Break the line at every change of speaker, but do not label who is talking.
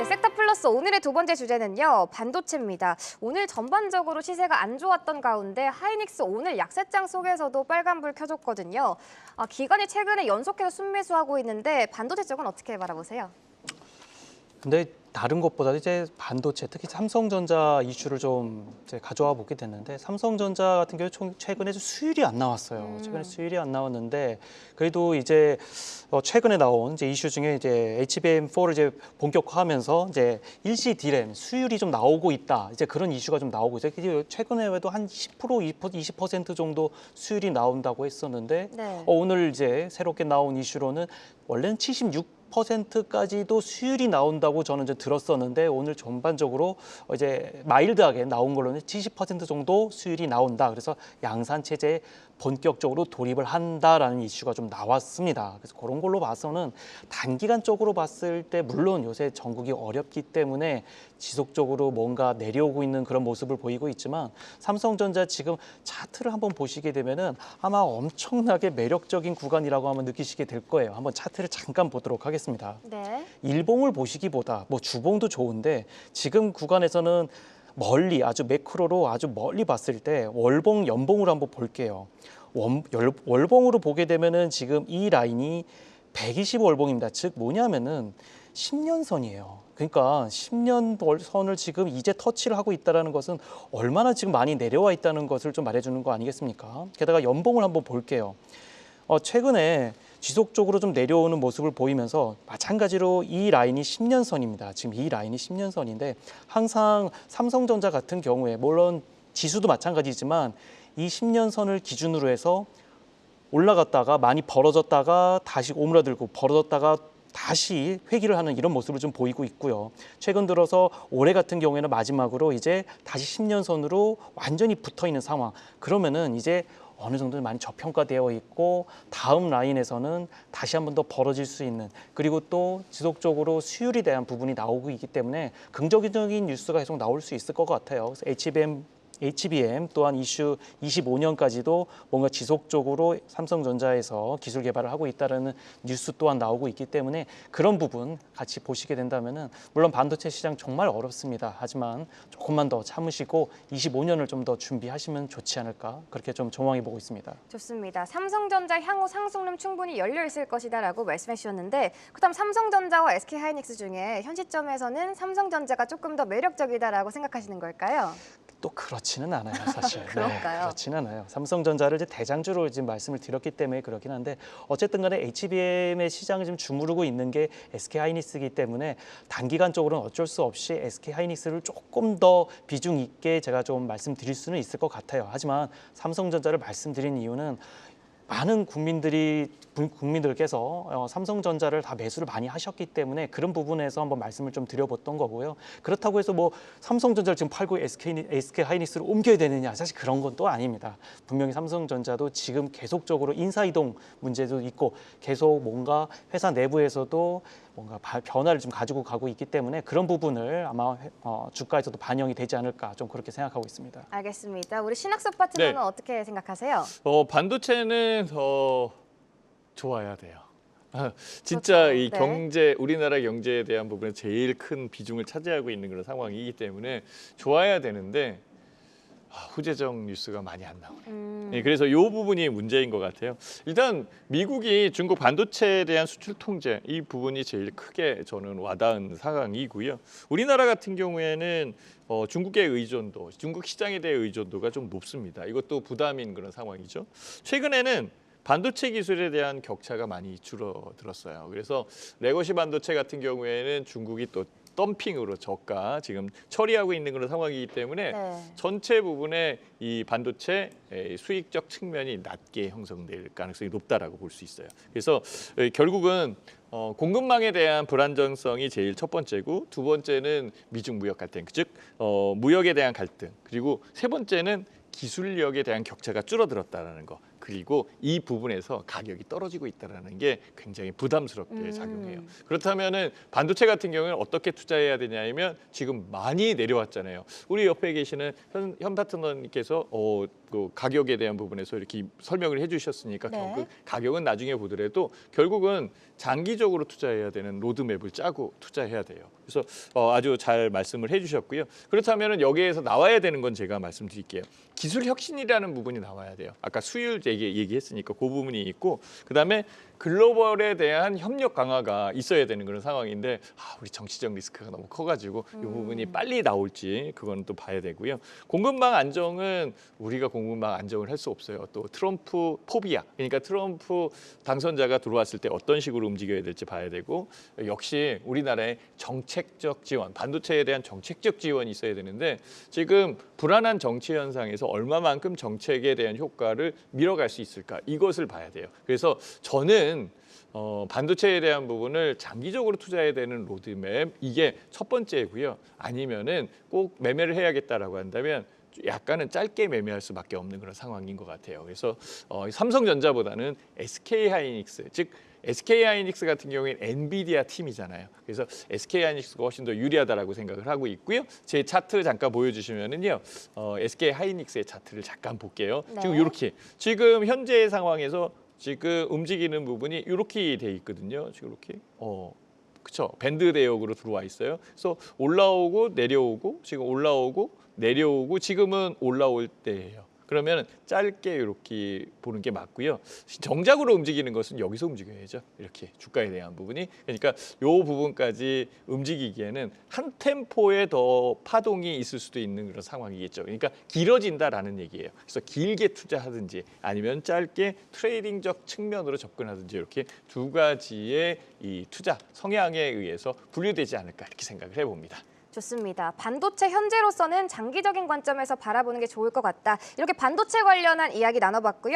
네, 섹터 플러스 오늘의 두 번째 주제는요, 반도체입니다. 오늘 전반적으로 시세가 안 좋았던 가운데 하이닉스 오늘 약세장 속에서도 빨간불 켜줬거든요. 기관이 최근에 연속해서 순매수하고 있는데 반도체 쪽은 어떻게 바라보세요?
근데 다른 것보다 이제 반도체, 특히 삼성전자 이슈를 좀 이제 가져와 보게 됐는데 삼성전자 같은 경우 최근에 수율이 안 나왔어요. 최근에 수율이 안 나왔는데 그래도 이제 최근에 나온 이제 이슈 중에 이제 HBM4를 이제 본격화하면서 이제 일시 디램 수율이 좀 나오고 있다. 이제 그런 이슈가 좀 나오고 있어요. 최근에도 한 10%, 20% 정도 수율이 나온다고 했었는데
네.
오늘 이제 새롭게 나온 이슈로는 원래는 76%까지도 수율이 나온다고 저는 이제 들었었는데 오늘 전반적으로 이제 마일드하게 나온 걸로는 70% 정도 수율이 나온다. 그래서 양산 체제에 본격적으로 돌입을 한다라는 이슈가 좀 나왔습니다. 그래서 그런 걸로 봐서는 단기간적으로 봤을 때 물론 요새 전국이 어렵기 때문에 지속적으로 뭔가 내려오고 있는 그런 모습을 보이고 있지만 삼성전자 지금 차트를 한번 보시게 되면은 아마 엄청나게 매력적인 구간이라고 한번 느끼시게 될 거예요. 한번 차트를 잠깐 보도록 하겠습니다.
네.
일봉을 보시기보다 뭐 주봉도 좋은데 지금 구간에서는 멀리 아주 매크로로 아주 멀리 봤을 때 월봉, 연봉으로 한번 볼게요. 월봉으로 보게 되면은 지금 이 라인이 120월봉입니다. 즉 뭐냐면은 10년 선이에요. 그러니까 10년 선을 지금 이제 터치를 하고 있다는 것은 얼마나 지금 많이 내려와 있다는 것을 좀 말해주는 거 아니겠습니까? 게다가 연봉을 한번 볼게요. 최근에 지속적으로 좀 내려오는 모습을 보이면서 마찬가지로 이 라인이 10년 선입니다. 지금 이 라인이 10년 선인데 항상 삼성전자 같은 경우에 물론 지수도 마찬가지지만 이 10년 선을 기준으로 해서 올라갔다가 많이 벌어졌다가 다시 오므라들고 벌어졌다가 다시 회귀를 하는 이런 모습을 좀 보이고 있고요. 최근 들어서 올해 같은 경우에는 마지막으로 이제 다시 10년 선으로 완전히 붙어 있는 상황. 그러면은 이제 어느 정도 많이 저평가되어 있고 다음 라인에서는 다시 한 번 더 벌어질 수 있는 그리고 또 지속적으로 수율에 대한 부분이 나오고 있기 때문에 긍정적인 뉴스가 계속 나올 수 있을 것 같아요. 그래서 HBM 또한 이슈 25년까지도 뭔가 지속적으로 삼성전자에서 기술 개발을 하고 있다는 뉴스 또한 나오고 있기 때문에 그런 부분 같이 보시게 된다면은 물론 반도체 시장 정말 어렵습니다. 하지만 조금만 더 참으시고 25년을 좀 더 준비하시면 좋지 않을까 그렇게 좀 전망해 보고 있습니다.
좋습니다. 삼성전자 향후 상승률 충분히 열려 있을 것이다라고 말씀해 주셨는데 그다음 삼성전자와 SK하이닉스 중에 현 시점에서는 삼성전자가 조금 더 매력적이다라고 생각하시는 걸까요?
또 그렇지는 않아요, 사실.
그럴까요?
그렇지는 않아요. 삼성전자를 이제 대장주로 지금 말씀을 드렸기 때문에 그렇긴 한데 어쨌든 간에 HBM의 시장을 지금 주무르고 있는 게 SK하이닉스이기 때문에 단기간적으로는 어쩔 수 없이 SK하이닉스를 조금 더 비중 있게 제가 좀 말씀드릴 수는 있을 것 같아요. 하지만 삼성전자를 말씀드린 이유는 많은 국민들께서 삼성전자를 다 매수를 많이 하셨기 때문에 그런 부분에서 한번 말씀을 좀 드려봤던 거고요. 그렇다고 해서 뭐 삼성전자를 지금 팔고 SK하이닉스로 옮겨야 되느냐 사실 그런 건 또 아닙니다. 분명히 삼성전자도 지금 계속적으로 인사이동 문제도 있고 계속 뭔가 회사 내부에서도 뭔가 변화를 좀 가지고 가고 있기 때문에 그런 부분을 아마 주가에서도 반영이 되지 않을까 좀 그렇게 생각하고 있습니다.
알겠습니다. 우리 신학섭 파트너는
네.
어떻게 생각하세요?
반도체는 좋아야 돼요. 진짜
그렇죠.
이
네.
경제, 우리나라 경제에 대한 부분에 제일 큰 비중을 차지하고 있는 그런 상황이기 때문에 좋아야 되는데 후재정 뉴스가 많이 안 나오네요. 예, 그래서 이 부분이 문제인 것 같아요. 일단 미국이 중국 반도체에 대한 수출 통제 이 부분이 제일 크게 저는 와닿은 상황이고요. 우리나라 같은 경우에는 중국의 의존도, 중국 시장에 대한 의존도가 좀 높습니다. 이것도 부담인 그런 상황이죠. 최근에는 반도체 기술에 대한 격차가 많이 줄어들었어요. 그래서 레거시 반도체 같은 경우에는 중국이 또 덤핑으로 저가 지금 처리하고 있는 그런 상황이기 때문에
네.
전체 부분에 이 반도체 수익적 측면이 낮게 형성될 가능성이 높다라고 볼 수 있어요. 그래서 결국은 공급망에 대한 불안정성이 제일 첫 번째고 두 번째는 미중 무역 갈등, 즉 무역에 대한 갈등, 그리고 세 번째는 기술력에 대한 격차가 줄어들었다는 거. 그리고 이 부분에서 가격이 떨어지고 있다는 게 굉장히 부담스럽게 작용해요. 그렇다면은 반도체 같은 경우는 어떻게 투자해야 되냐면 지금 많이 내려왔잖아요. 우리 옆에 계시는 현 파트너님께서 그 가격에 대한 부분에서 이렇게 설명을 해주셨으니까
네.
결국 가격은 나중에 보더라도 결국은 장기적으로 투자해야 되는 로드맵을 짜고 투자해야 돼요. 그래서 아주 잘 말씀을 해주셨고요. 그렇다면 여기에서 나와야 되는 건 제가 말씀드릴게요. 기술 혁신이라는 부분이 나와야 돼요. 아까 수율 얘기했으니까 그 부분이 있고, 그다음에 글로벌에 대한 협력 강화가 있어야 되는 그런 상황인데 우리 정치적 리스크가 너무 커가지고 이 부분이 빨리 나올지 그거는 또 봐야 되고요. 공급망 안정은 우리가 공급망 안정을 할 수 없어요. 또 트럼프 포비아, 그러니까 트럼프 당선자가 들어왔을 때 어떤 식으로 움직여야 될지 봐야 되고, 역시 우리나라의 정책적 지원, 반도체에 대한 정책적 지원이 있어야 되는데 지금 불안한 정치 현상에서 얼마만큼 정책에 대한 효과를 밀어갈 수 있을까, 이것을 봐야 돼요. 그래서 저는 반도체에 대한 부분을 장기적으로 투자해야 되는 로드맵, 이게 첫 번째고요. 아니면은 꼭 매매를 해야겠다라고 한다면 약간은 짧게 매매할 수밖에 없는 그런 상황인 것 같아요. 그래서 삼성전자보다는 SK하이닉스, 즉 SK하이닉스 같은 경우에는 엔비디아 팀이잖아요. 그래서 SK하이닉스가 훨씬 더 유리하다라고 생각을 하고 있고요. 제 차트 잠깐 보여주시면은요, SK하이닉스의 차트를 잠깐 볼게요.
네.
지금 이렇게 지금 현재 상황에서 지금 움직이는 부분이 이렇게 돼 있거든요. 지금 이렇게 그렇죠. 밴드 대역으로 들어와 있어요. 그래서 올라오고 내려오고, 지금 올라오고 내려오고, 지금은 올라올 때예요. 그러면 짧게 이렇게 보는 게 맞고요. 정작으로 움직이는 것은 여기서 움직여야죠. 이렇게 주가에 대한 부분이. 그러니까 이 부분까지 움직이기에는 한 템포에 더 파동이 있을 수도 있는 그런 상황이겠죠. 그러니까 길어진다라는 얘기예요. 그래서 길게 투자하든지 아니면 짧게 트레이딩적 측면으로 접근하든지, 이렇게 두 가지의 이 투자 성향에 의해서 분류되지 않을까, 이렇게 생각을 해봅니다.
좋습니다. 반도체 현재로서는 장기적인 관점에서 바라보는 게 좋을 것 같다. 이렇게 반도체 관련한 이야기 나눠봤고요.